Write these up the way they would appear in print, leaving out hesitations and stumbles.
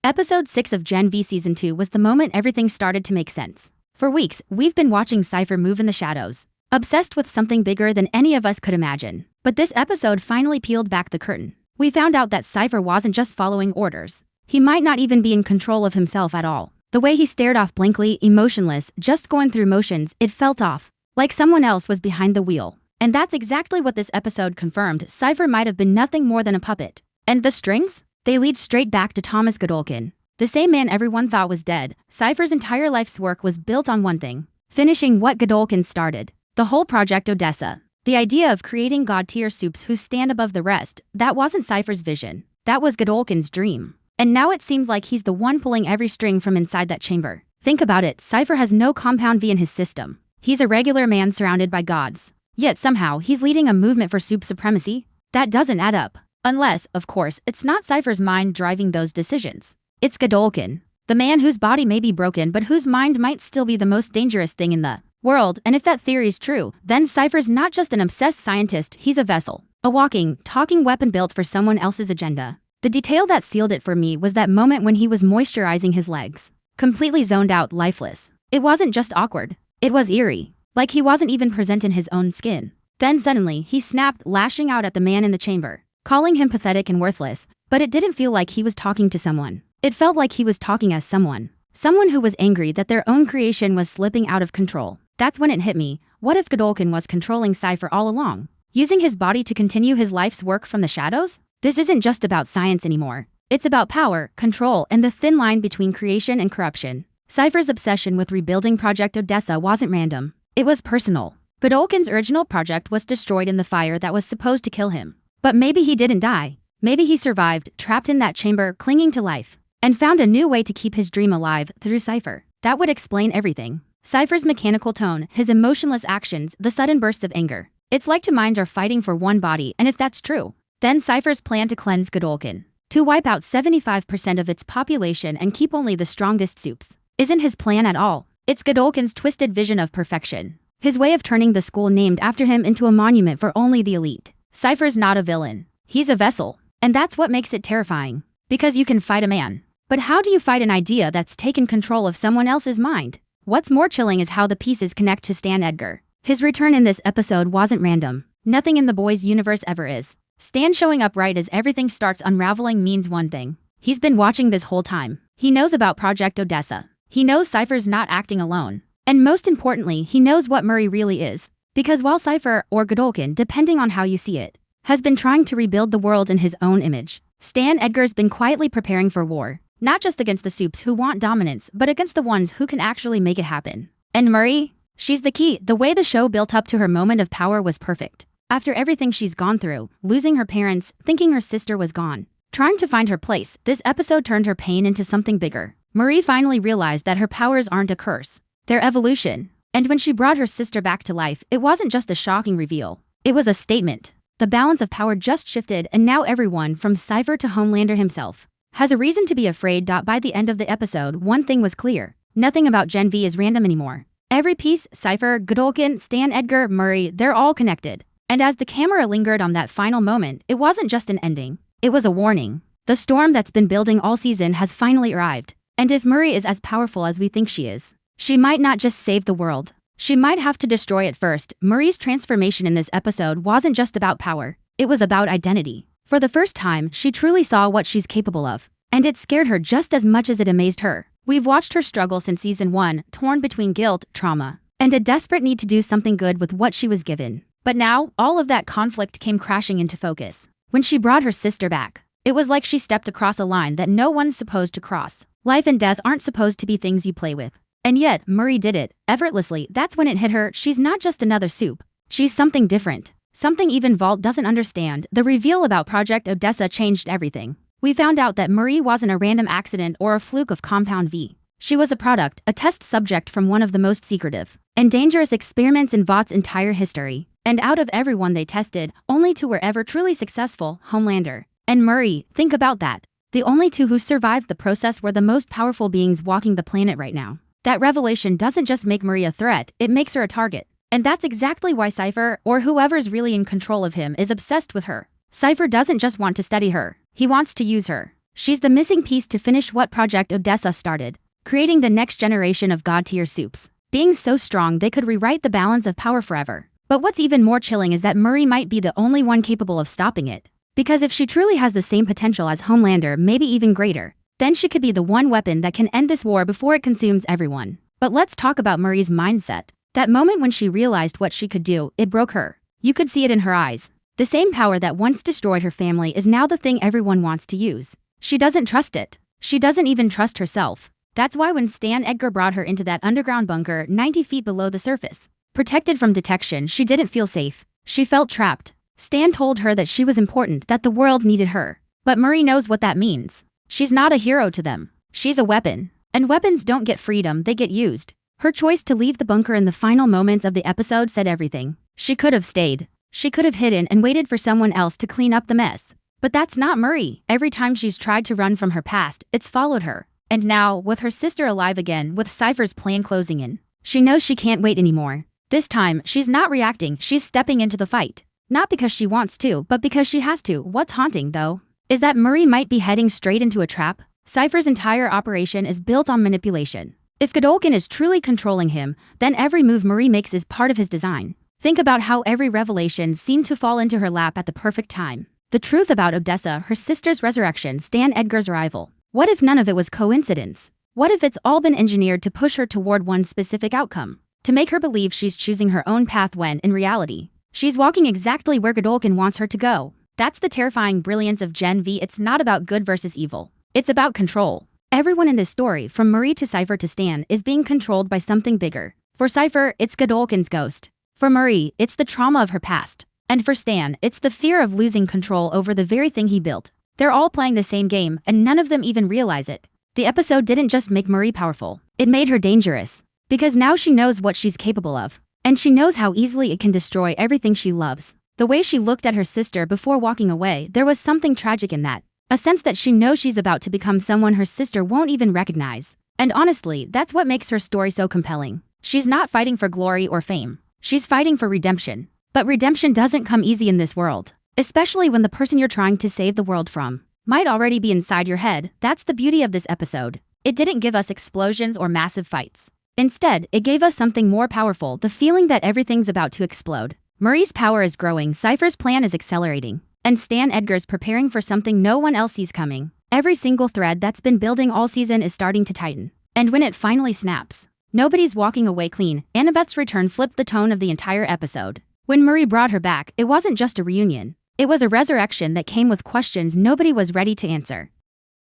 Episode 6 of Gen V Season 2 was the moment everything started to make sense. For weeks, we've been watching Cypher move in the shadows, obsessed with something bigger than any of us could imagine. But this episode finally peeled back the curtain. We found out that Cypher wasn't just following orders. He might not even be in control of himself at all. The way he stared off blankly, emotionless, just going through motions, it felt off. Like someone else was behind the wheel. And that's exactly what this episode confirmed. Cypher might have been nothing more than a puppet. And the strings? They lead straight back to Thomas Godolkin. The same man everyone thought was dead. Cypher's entire life's work was built on one thing: finishing what Godolkin started. The whole Project Odessa. The idea of creating god-tier soups who stand above the rest, that wasn't Cypher's vision. That was Godolkin's dream. And now it seems like he's the one pulling every string from inside that chamber. Think about it, Cypher has no compound V in his system. He's a regular man surrounded by gods. Yet somehow, he's leading a movement for soup supremacy? That doesn't add up. Unless, of course, it's not Cypher's mind driving those decisions. It's Godolkin, the man whose body may be broken but whose mind might still be the most dangerous thing in the world. And if that theory's true, then Cypher's not just an obsessed scientist, he's a vessel. A walking, talking weapon built for someone else's agenda. The detail that sealed it for me was that moment when he was moisturizing his legs. Completely zoned out, lifeless. It wasn't just awkward. It was eerie. Like he wasn't even present in his own skin. Then suddenly, he snapped, lashing out at the man in the chamber, calling him pathetic and worthless. But it didn't feel like he was talking to someone. It felt like he was talking as someone. Someone who was angry that their own creation was slipping out of control. That's when it hit me. What if Godolkin was controlling Cypher all along? Using his body to continue his life's work from the shadows? This isn't just about science anymore. It's about power, control, and the thin line between creation and corruption. Cypher's obsession with rebuilding Project Odessa wasn't random. It was personal. Godolkin's original project was destroyed in the fire that was supposed to kill him. But maybe he didn't die. Maybe he survived, trapped in that chamber, clinging to life, and found a new way to keep his dream alive through Cypher. That would explain everything. Cypher's mechanical tone, his emotionless actions, the sudden bursts of anger. It's like two minds are fighting for one body, and if that's true, then Cypher's plan to cleanse Godolkin, to wipe out 75% of its population and keep only the strongest soups, isn't his plan at all. It's Godolkin's twisted vision of perfection. His way of turning the school named after him into a monument for only the elite. Cypher's not a villain. He's a vessel. And that's what makes it terrifying. Because you can fight a man. But how do you fight an idea that's taken control of someone else's mind? What's more chilling is how the pieces connect to Stan Edgar. His return in this episode wasn't random. Nothing in the boys' universe ever is. Stan showing up right as everything starts unraveling means one thing. He's been watching this whole time. He knows about Project Odessa. He knows Cypher's not acting alone. And most importantly, he knows what Murray really is. Because while Cypher, or Godolkin, depending on how you see it, has been trying to rebuild the world in his own image, Stan Edgar's been quietly preparing for war. Not just against the soups who want dominance, but against the ones who can actually make it happen. And Murray? She's the key. The way the show built up to her moment of power was perfect. After everything she's gone through, losing her parents, thinking her sister was gone, trying to find her place, this episode turned her pain into something bigger. Murray finally realized that her powers aren't a curse. They're evolution. And when she brought her sister back to life, it wasn't just a shocking reveal. It was a statement. The balance of power just shifted, and now everyone, from Cypher to Homelander himself, has a reason to be afraid. By the end of the episode, one thing was clear. Nothing about Gen V is random anymore. Every piece, Cypher, Godolkin, Stan Edgar, Murray, they're all connected. And as the camera lingered on that final moment, it wasn't just an ending. It was a warning. The storm that's been building all season has finally arrived. And if Murray is as powerful as we think she is, she might not just save the world. She might have to destroy it first. Murray's transformation in this episode wasn't just about power. It was about identity. For the first time, she truly saw what she's capable of. And it scared her just as much as it amazed her. We've watched her struggle since season 1, torn between guilt, trauma, and a desperate need to do something good with what she was given. But now, all of that conflict came crashing into focus. When she brought her sister back, it was like she stepped across a line that no one's supposed to cross. Life and death aren't supposed to be things you play with. And yet, Murray did it, effortlessly. That's when it hit her. She's not just another soup. She's something different. Something even Vault doesn't understand. The reveal about Project Odessa changed everything. We found out that Murray wasn't a random accident or a fluke of Compound V. She was a product, a test subject from one of the most secretive and dangerous experiments in Vaught's entire history. And out of everyone they tested, only two were ever truly successful: Homelander and Murray. Think about that. The only two who survived the process were the most powerful beings walking the planet right now. That revelation doesn't just make Murray a threat, it makes her a target. And that's exactly why Cypher, or whoever's really in control of him, is obsessed with her. Cypher doesn't just want to study her. He wants to use her. She's the missing piece to finish what Project Odessa started, creating the next generation of god-tier soups. Being so strong they could rewrite the balance of power forever. But what's even more chilling is that Murray might be the only one capable of stopping it. Because if she truly has the same potential as Homelander, maybe even greater, then she could be the one weapon that can end this war before it consumes everyone. But let's talk about Murray's mindset. That moment when she realized what she could do, it broke her. You could see it in her eyes. The same power that once destroyed her family is now the thing everyone wants to use. She doesn't trust it. She doesn't even trust herself. That's why when Stan Edgar brought her into that underground bunker 90 feet below the surface, protected from detection, she didn't feel safe. She felt trapped. Stan told her that she was important, that the world needed her. But Murray knows what that means. She's not a hero to them. She's a weapon. And weapons don't get freedom, they get used. Her choice to leave the bunker in the final moments of the episode said everything. She could have stayed. She could have hidden and waited for someone else to clean up the mess. But that's not Murray. Every time she's tried to run from her past, it's followed her. And now, with her sister alive again, with Cypher's plan closing in, she knows she can't wait anymore. This time, she's not reacting, she's stepping into the fight. Not because she wants to, but because she has to. What's haunting, though, is that Murray might be heading straight into a trap. Cypher's entire operation is built on manipulation. If Godolkin is truly controlling him, then every move Murray makes is part of his design. Think about how every revelation seemed to fall into her lap at the perfect time. The truth about Odessa, her sister's resurrection, Stan Edgar's arrival. What if none of it was coincidence? What if it's all been engineered to push her toward one specific outcome? To make her believe she's choosing her own path when, in reality, she's walking exactly where Godolkin wants her to go. That's the terrifying brilliance of Gen V. It's not about good versus evil. It's about control. Everyone in this story, from Murray to Cypher to Stan, is being controlled by something bigger. For Cypher, it's Godolkin's ghost. For Murray, it's the trauma of her past. And for Stan, it's the fear of losing control over the very thing he built. They're all playing the same game, and none of them even realize it. The episode didn't just make Murray powerful. It made her dangerous. Because now she knows what she's capable of. And she knows how easily it can destroy everything she loves. The way she looked at her sister before walking away, there was something tragic in that. A sense that she knows she's about to become someone her sister won't even recognize. And honestly, that's what makes her story so compelling. She's not fighting for glory or fame. She's fighting for redemption. But redemption doesn't come easy in this world. Especially when the person you're trying to save the world from might already be inside your head. That's the beauty of this episode. It didn't give us explosions or massive fights. Instead, it gave us something more powerful, the feeling that everything's about to explode. Murray's power is growing, Cypher's plan is accelerating, and Stan Edgar's preparing for something no one else sees coming. Every single thread that's been building all season is starting to tighten. And when it finally snaps, nobody's walking away clean. Annabeth's return flipped the tone of the entire episode. When Murray brought her back, it wasn't just a reunion. It was a resurrection that came with questions nobody was ready to answer.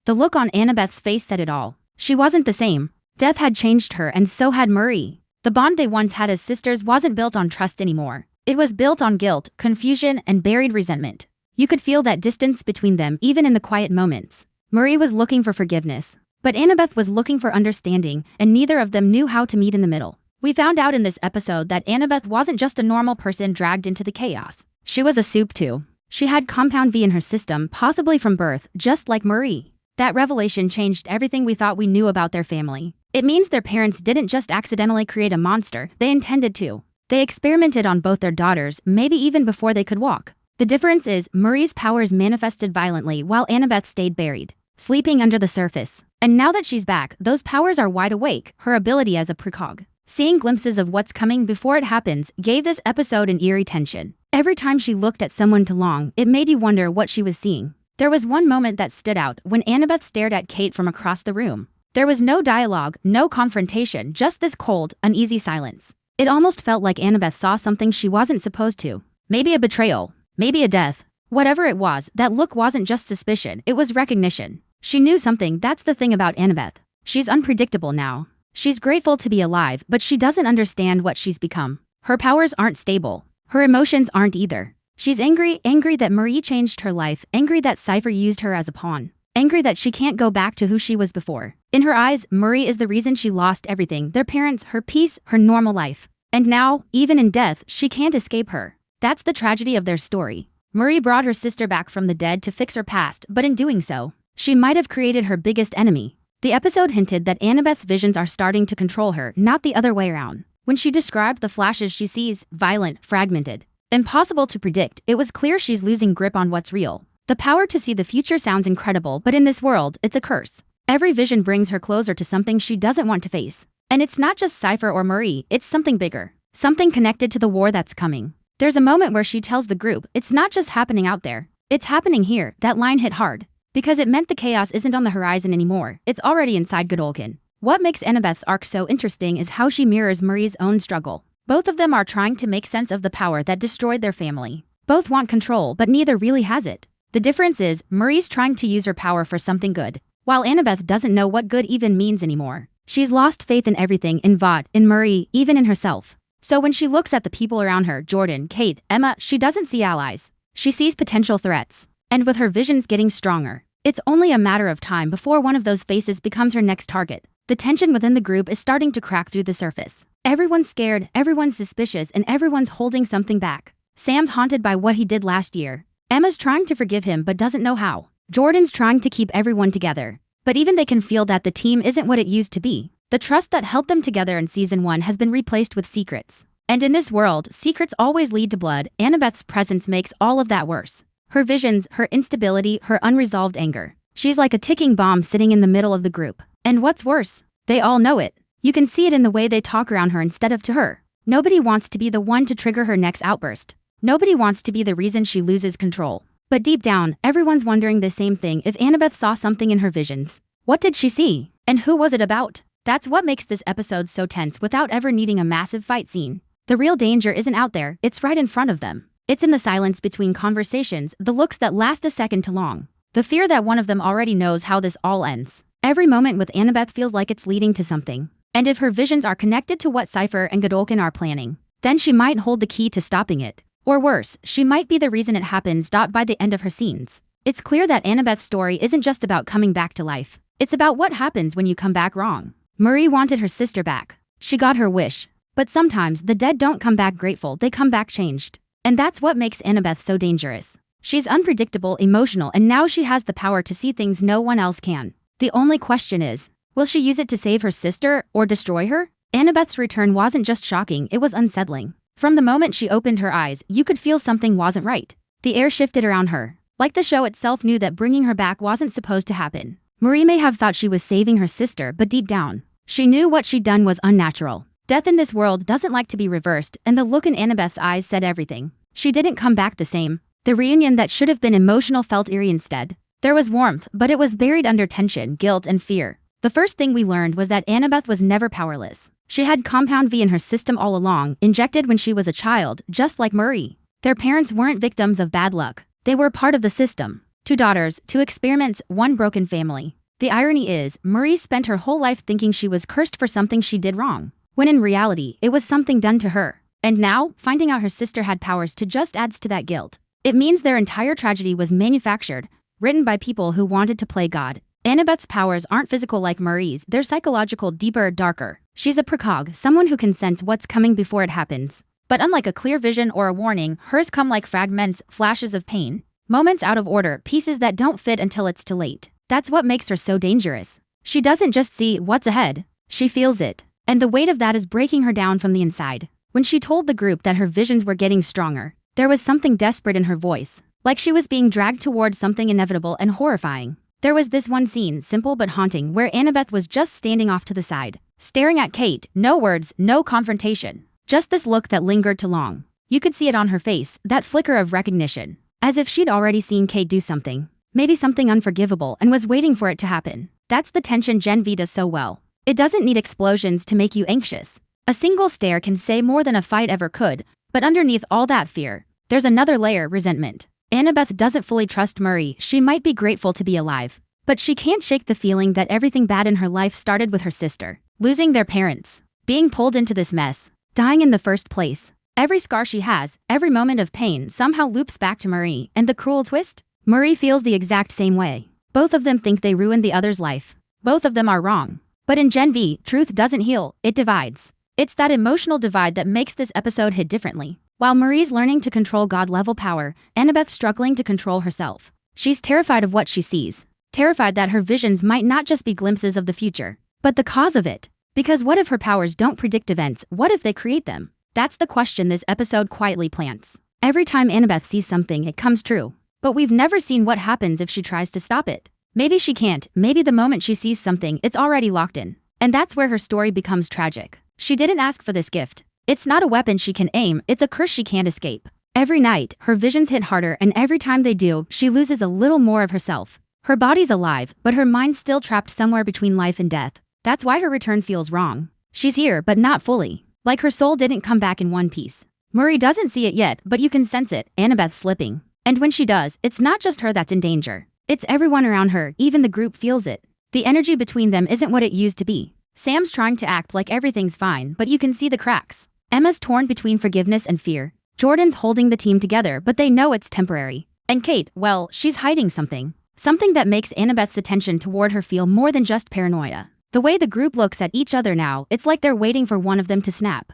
The look on Annabeth's face said it all. She wasn't the same. Death had changed her, and so had Murray. The bond they once had as sisters wasn't built on trust anymore. It was built on guilt, confusion, and buried resentment. You could feel that distance between them even in the quiet moments. Murray was looking for forgiveness, but Annabeth was looking for understanding, and neither of them knew how to meet in the middle. We found out in this episode that Annabeth wasn't just a normal person dragged into the chaos. She was a soup too. She had Compound V in her system, possibly from birth, just like Murray. That revelation changed everything we thought we knew about their family. It means their parents didn't just accidentally create a monster, they intended to. They experimented on both their daughters, maybe even before they could walk. The difference is, Murray's powers manifested violently while Annabeth stayed buried, sleeping under the surface. And now that she's back, those powers are wide awake, her ability as a precog. Seeing glimpses of what's coming before it happens gave this episode an eerie tension. Every time she looked at someone too long, it made you wonder what she was seeing. There was one moment that stood out when Annabeth stared at Kate from across the room. There was no dialogue, no confrontation, just this cold, uneasy silence. It almost felt like Annabeth saw something she wasn't supposed to. Maybe a betrayal, maybe a death. Whatever it was, that look wasn't just suspicion, it was recognition. She knew something. That's the thing about Annabeth. She's unpredictable now. She's grateful to be alive, but she doesn't understand what she's become. Her powers aren't stable. Her emotions aren't either. She's angry that Murray changed her life, angry that Cypher used her as a pawn, angry that she can't go back to who she was before. In her eyes, Murray is the reason she lost everything, their parents, her peace, her normal life. And now, even in death, she can't escape her. That's the tragedy of their story. Murray brought her sister back from the dead to fix her past, but in doing so, she might have created her biggest enemy. The episode hinted that Annabeth's visions are starting to control her, not the other way around. When she described the flashes she sees, violent, fragmented, impossible to predict, it was clear she's losing grip on what's real. The power to see the future sounds incredible, but in this world, it's a curse. Every vision brings her closer to something she doesn't want to face. And it's not just Cypher or Marie, it's something bigger. Something connected to the war that's coming. There's a moment where she tells the group, it's not just happening out there. It's happening here. That line hit hard. Because it meant the chaos isn't on the horizon anymore, it's already inside Godolkin. What makes Annabeth's arc so interesting is how she mirrors Marie's own struggle. Both of them are trying to make sense of the power that destroyed their family. Both want control, but neither really has it. The difference is, Marie's trying to use her power for something good, while Annabeth doesn't know what good even means anymore. She's lost faith in everything, in Vought, in Marie, even in herself. So when she looks at the people around her, Jordan, Kate, Emma, she doesn't see allies. She sees potential threats. And with her visions getting stronger, it's only a matter of time before one of those faces becomes her next target. The tension within the group is starting to crack through the surface. Everyone's scared, everyone's suspicious, and everyone's holding something back. Sam's haunted by what he did last year. Emma's trying to forgive him but doesn't know how. Jordan's trying to keep everyone together. But even they can feel that the team isn't what it used to be. The trust that held them together in Season 1 has been replaced with secrets. And in this world, secrets always lead to blood. Annabeth's presence makes all of that worse. Her visions, her instability, her unresolved anger. She's like a ticking bomb sitting in the middle of the group. And what's worse, they all know it. You can see it in the way they talk around her instead of to her. Nobody wants to be the one to trigger her next outburst. Nobody wants to be the reason she loses control. But deep down, everyone's wondering the same thing. If Annabeth saw something in her visions, what did she see? And who was it about? That's what makes this episode so tense without ever needing a massive fight scene. The real danger isn't out there, it's right in front of them. It's in the silence between conversations, the looks that last a second too long. The fear that one of them already knows how this all ends. Every moment with Annabeth feels like it's leading to something. And if her visions are connected to what Cypher and Godolkin are planning, then she might hold the key to stopping it. Or worse, she might be the reason it happens. By the end of her scenes, it's clear that Annabeth's story isn't just about coming back to life. It's about what happens when you come back wrong. Marie wanted her sister back. She got her wish. But sometimes the dead don't come back grateful, they come back changed. And that's what makes Annabeth so dangerous. She's unpredictable, emotional, and now she has the power to see things no one else can. The only question is, will she use it to save her sister or destroy her? Annabeth's return wasn't just shocking, it was unsettling. From the moment she opened her eyes, you could feel something wasn't right. The air shifted around her. Like the show itself knew that bringing her back wasn't supposed to happen. Marie may have thought she was saving her sister, but deep down, she knew what she'd done was unnatural. Death in this world doesn't like to be reversed, and the look in Annabeth's eyes said everything. She didn't come back the same. The reunion that should have been emotional felt eerie instead. There was warmth, but it was buried under tension, guilt, and fear. The first thing we learned was that Annabeth was never powerless. She had Compound V in her system all along, injected when she was a child, just like Marie. Their parents weren't victims of bad luck. They were part of the system. 2 daughters, 2 experiments, 1 broken family. The irony is, Marie spent her whole life thinking she was cursed for something she did wrong, when in reality, it was something done to her. And now, finding out her sister had powers to just adds to that guilt. It means their entire tragedy was manufactured, written by people who wanted to play God. Annabeth's powers aren't physical like Marie's, they're psychological, deeper, darker. She's a precog, someone who can sense what's coming before it happens. But unlike a clear vision or a warning, hers come like fragments, flashes of pain. Moments out of order, pieces that don't fit until it's too late. That's what makes her so dangerous. She doesn't just see what's ahead, she feels it. And the weight of that is breaking her down from the inside. When she told the group that her visions were getting stronger, there was something desperate in her voice, like she was being dragged towards something inevitable and horrifying. There was this one scene, simple but haunting, where Annabeth was just standing off to the side, staring at Kate, no words, no confrontation. Just this look that lingered too long. You could see it on her face, that flicker of recognition, as if she'd already seen Kate do something, maybe something unforgivable, and was waiting for it to happen. That's the tension Gen V does so well. It doesn't need explosions to make you anxious. A single stare can say more than a fight ever could, but underneath all that fear, there's another layer, resentment. Annabeth doesn't fully trust Marie. She might be grateful to be alive, but she can't shake the feeling that everything bad in her life started with her sister. Losing their parents, being pulled into this mess, dying in the first place. Every scar she has, every moment of pain somehow loops back to Marie, and the cruel twist? Marie feels the exact same way. Both of them think they ruined the other's life. Both of them are wrong. But in Gen V, truth doesn't heal, it divides. It's that emotional divide that makes this episode hit differently. While Marie's learning to control God-level power, Annabeth's struggling to control herself. She's terrified of what she sees. Terrified that her visions might not just be glimpses of the future, but the cause of it. Because what if her powers don't predict events? What if they create them? That's the question this episode quietly plants. Every time Annabeth sees something, it comes true. But we've never seen what happens if she tries to stop it. Maybe she can't, maybe the moment she sees something, it's already locked in. And that's where her story becomes tragic. She didn't ask for this gift. It's not a weapon she can aim, it's a curse she can't escape. Every night, her visions hit harder, and every time they do, she loses a little more of herself. Her body's alive, but her mind's still trapped somewhere between life and death. That's why her return feels wrong. She's here, but not fully. Like her soul didn't come back in one piece. Murray doesn't see it yet, but you can sense it, Annabeth slipping. And when she does, it's not just her that's in danger. It's everyone around her, even the group feels it. The energy between them isn't what it used to be. Sam's trying to act like everything's fine, but you can see the cracks. Emma's torn between forgiveness and fear. Jordan's holding the team together, but they know it's temporary. And Kate, well, she's hiding something. Something that makes Annabeth's attention toward her feel more than just paranoia. The way the group looks at each other now, it's like they're waiting for one of them to snap.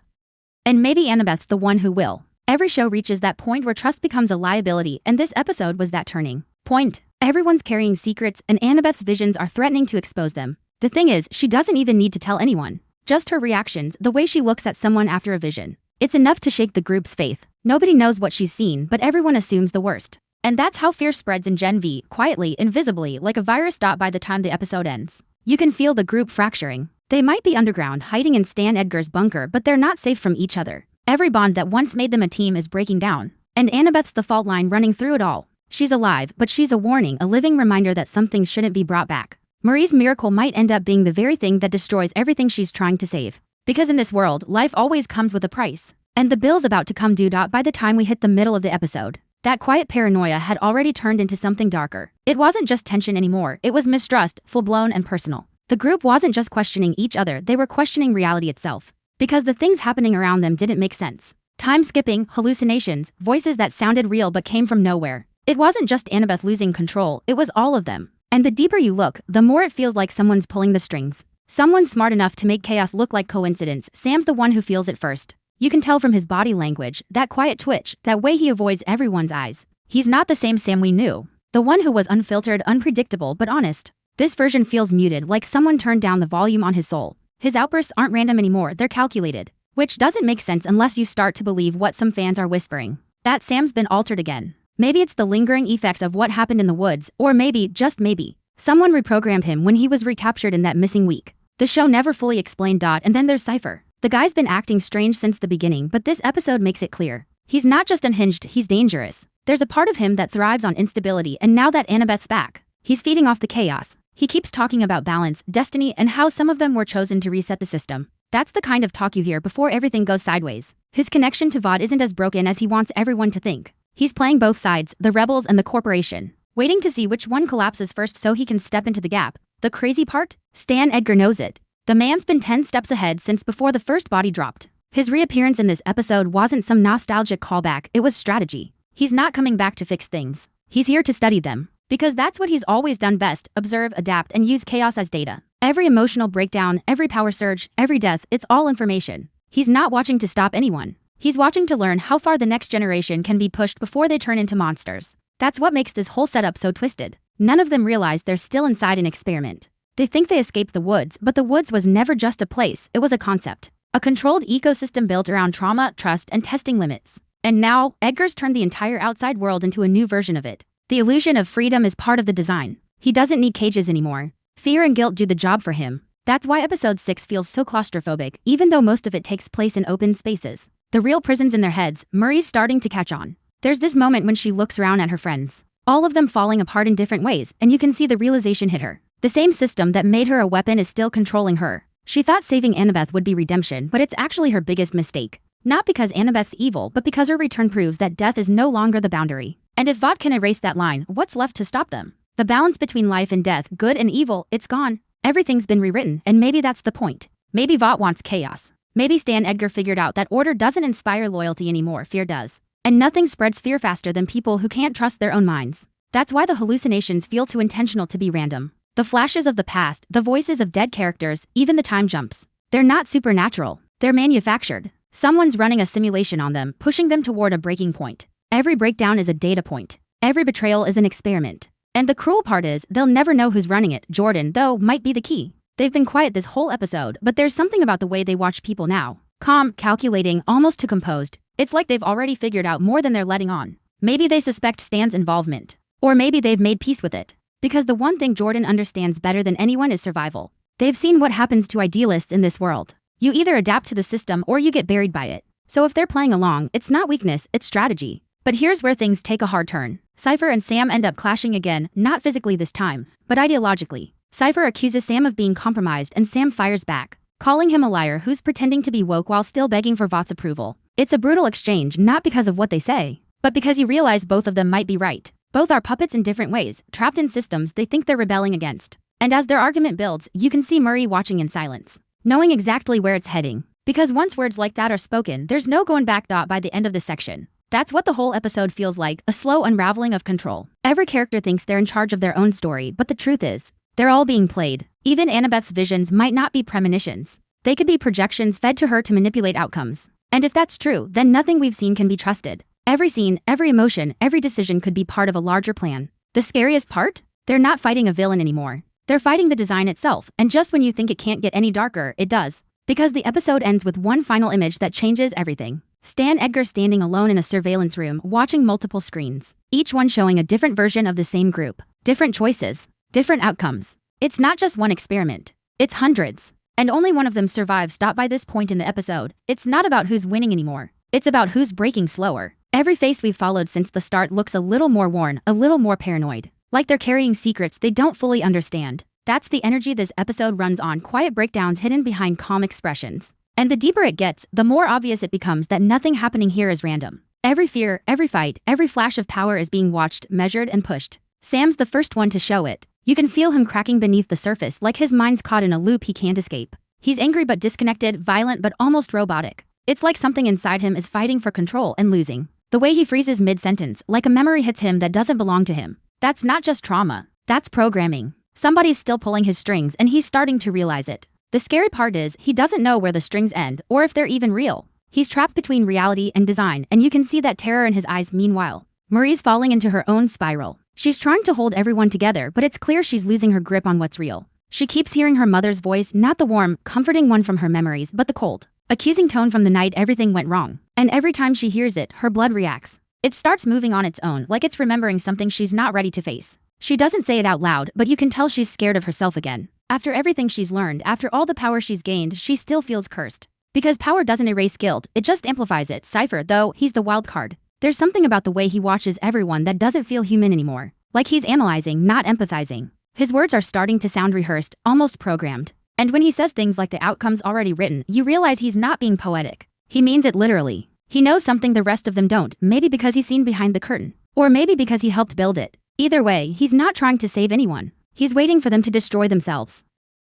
And maybe Annabeth's the one who will. Every show reaches that point where trust becomes a liability, and this episode was that turning point. Everyone's carrying secrets, and Annabeth's visions are threatening to expose them. The thing is, she doesn't even need to tell anyone. Just her reactions, the way she looks at someone after a vision. It's enough to shake the group's faith. Nobody knows what she's seen, but everyone assumes the worst. And that's how fear spreads in Gen V, quietly, invisibly, like a virus. By the time the episode ends, you can feel the group fracturing. They might be underground, hiding in Stan Edgar's bunker, but they're not safe from each other. Every bond that once made them a team is breaking down. And Annabeth's the fault line running through it all. She's alive, but she's a warning, a living reminder that something shouldn't be brought back. Marie's miracle might end up being the very thing that destroys everything she's trying to save. Because in this world, life always comes with a price. And the bill's about to come due. By the time we hit the middle of the episode, that quiet paranoia had already turned into something darker. It wasn't just tension anymore, it was mistrust, full-blown and personal. The group wasn't just questioning each other, they were questioning reality itself. Because the things happening around them didn't make sense. Time skipping, hallucinations, voices that sounded real but came from nowhere. It wasn't just Annabeth losing control, it was all of them. And the deeper you look, the more it feels like someone's pulling the strings. Someone smart enough to make chaos look like coincidence. Sam's the one who feels it first. You can tell from his body language, that quiet twitch, that way he avoids everyone's eyes. He's not the same Sam we knew. The one who was unfiltered, unpredictable, but honest. This version feels muted, like someone turned down the volume on his soul. His outbursts aren't random anymore, they're calculated. Which doesn't make sense unless you start to believe what some fans are whispering. That Sam's been altered again. Maybe it's the lingering effects of what happened in the woods, or maybe, just maybe, someone reprogrammed him when he was recaptured in that missing week. The show never fully explained. And then there's Cypher. The guy's been acting strange since the beginning, but this episode makes it clear. He's not just unhinged, he's dangerous. There's a part of him that thrives on instability, and now that Annabeth's back, he's feeding off the chaos. He keeps talking about balance, destiny, and how some of them were chosen to reset the system. That's the kind of talk you hear before everything goes sideways. His connection to Vought isn't as broken as he wants everyone to think. He's playing both sides, the rebels and the corporation, waiting to see which one collapses first so he can step into the gap. The crazy part? Stan Edgar knows it. The man's been 10 steps ahead since before the first body dropped. His reappearance in this episode wasn't some nostalgic callback, it was strategy. He's not coming back to fix things. He's here to study them. Because that's what he's always done best, observe, adapt, and use chaos as data. Every emotional breakdown, every power surge, every death, it's all information. He's not watching to stop anyone. He's watching to learn how far the next generation can be pushed before they turn into monsters. That's what makes this whole setup so twisted. None of them realize they're still inside an experiment. They think they escaped the woods, but the woods was never just a place, it was a concept. A controlled ecosystem built around trauma, trust, and testing limits. And now, Edgar's turned the entire outside world into a new version of it. The illusion of freedom is part of the design. He doesn't need cages anymore. Fear and guilt do the job for him. That's why episode 6 feels so claustrophobic, even though most of it takes place in open spaces. The real prison's in their heads. Murray's starting to catch on. There's this moment when she looks around at her friends. All of them falling apart in different ways, and you can see the realization hit her. The same system that made her a weapon is still controlling her. She thought saving Annabeth would be redemption, but it's actually her biggest mistake. Not because Annabeth's evil, but because her return proves that death is no longer the boundary. And if Vought can erase that line, what's left to stop them? The balance between life and death, good and evil, it's gone. Everything's been rewritten, and maybe that's the point. Maybe Vought wants chaos. Maybe Stan Edgar figured out that order doesn't inspire loyalty anymore, fear does. And nothing spreads fear faster than people who can't trust their own minds. That's why the hallucinations feel too intentional to be random. The flashes of the past, the voices of dead characters, even the time jumps. They're not supernatural. They're manufactured. Someone's running a simulation on them, pushing them toward a breaking point. Every breakdown is a data point. Every betrayal is an experiment. And the cruel part is, they'll never know who's running it. Jordan, though, might be the key. They've been quiet this whole episode, but there's something about the way they watch people now. Calm, calculating, almost too composed. It's like they've already figured out more than they're letting on. Maybe they suspect Stan's involvement. Or maybe they've made peace with it. Because the one thing Jordan understands better than anyone is survival. They've seen what happens to idealists in this world. You either adapt to the system or you get buried by it. So if they're playing along, it's not weakness, it's strategy. But here's where things take a hard turn. Cypher and Sam end up clashing again, not physically this time, but ideologically. Cypher accuses Sam of being compromised and Sam fires back, calling him a liar who's pretending to be woke while still begging for Vought's approval. It's a brutal exchange not because of what they say, but because you realize both of them might be right. Both are puppets in different ways, trapped in systems they think they're rebelling against. And as their argument builds, you can see Murray watching in silence, knowing exactly where it's heading. Because once words like that are spoken, there's no going back. By the end of the section, that's what the whole episode feels like, a slow unraveling of control. Every character thinks they're in charge of their own story, but the truth is, they're all being played. Even Annabeth's visions might not be premonitions. They could be projections fed to her to manipulate outcomes. And if that's true, then nothing we've seen can be trusted. Every scene, every emotion, every decision could be part of a larger plan. The scariest part? They're not fighting a villain anymore. They're fighting the design itself, and just when you think it can't get any darker, it does. Because the episode ends with one final image that changes everything. Stan Edgar standing alone in a surveillance room, watching multiple screens, each one showing a different version of the same group. Different choices, different outcomes. It's not just one experiment. It's hundreds. And only one of them survives. By this point in the episode, it's not about who's winning anymore. It's about who's breaking slower. Every face we've followed since the start looks a little more worn, a little more paranoid. Like they're carrying secrets they don't fully understand. That's the energy this episode runs on, quiet breakdowns hidden behind calm expressions. And the deeper it gets, the more obvious it becomes that nothing happening here is random. Every fear, every fight, every flash of power is being watched, measured, and pushed. Sam's the first one to show it. You can feel him cracking beneath the surface, like his mind's caught in a loop he can't escape. He's angry but disconnected, violent but almost robotic. It's like something inside him is fighting for control and losing. The way he freezes mid-sentence, like a memory hits him that doesn't belong to him. That's not just trauma. That's programming. Somebody's still pulling his strings and he's starting to realize it. The scary part is, he doesn't know where the strings end, or if they're even real. He's trapped between reality and design, and you can see that terror in his eyes. Meanwhile, Marie's falling into her own spiral. She's trying to hold everyone together, but it's clear she's losing her grip on what's real. She keeps hearing her mother's voice, not the warm, comforting one from her memories, but the cold, accusing tone from the night everything went wrong. And every time she hears it, her blood reacts. It starts moving on its own, like it's remembering something she's not ready to face. She doesn't say it out loud, but you can tell she's scared of herself again. After everything she's learned, after all the power she's gained, she still feels cursed. Because power doesn't erase guilt, it just amplifies it. Cypher, though, he's the wild card. There's something about the way he watches everyone that doesn't feel human anymore. Like he's analyzing, not empathizing. His words are starting to sound rehearsed, almost programmed. And when he says things like the outcome's already written, you realize he's not being poetic. He means it literally. He knows something the rest of them don't, maybe because he's seen behind the curtain. Or maybe because he helped build it. Either way, he's not trying to save anyone. He's waiting for them to destroy themselves.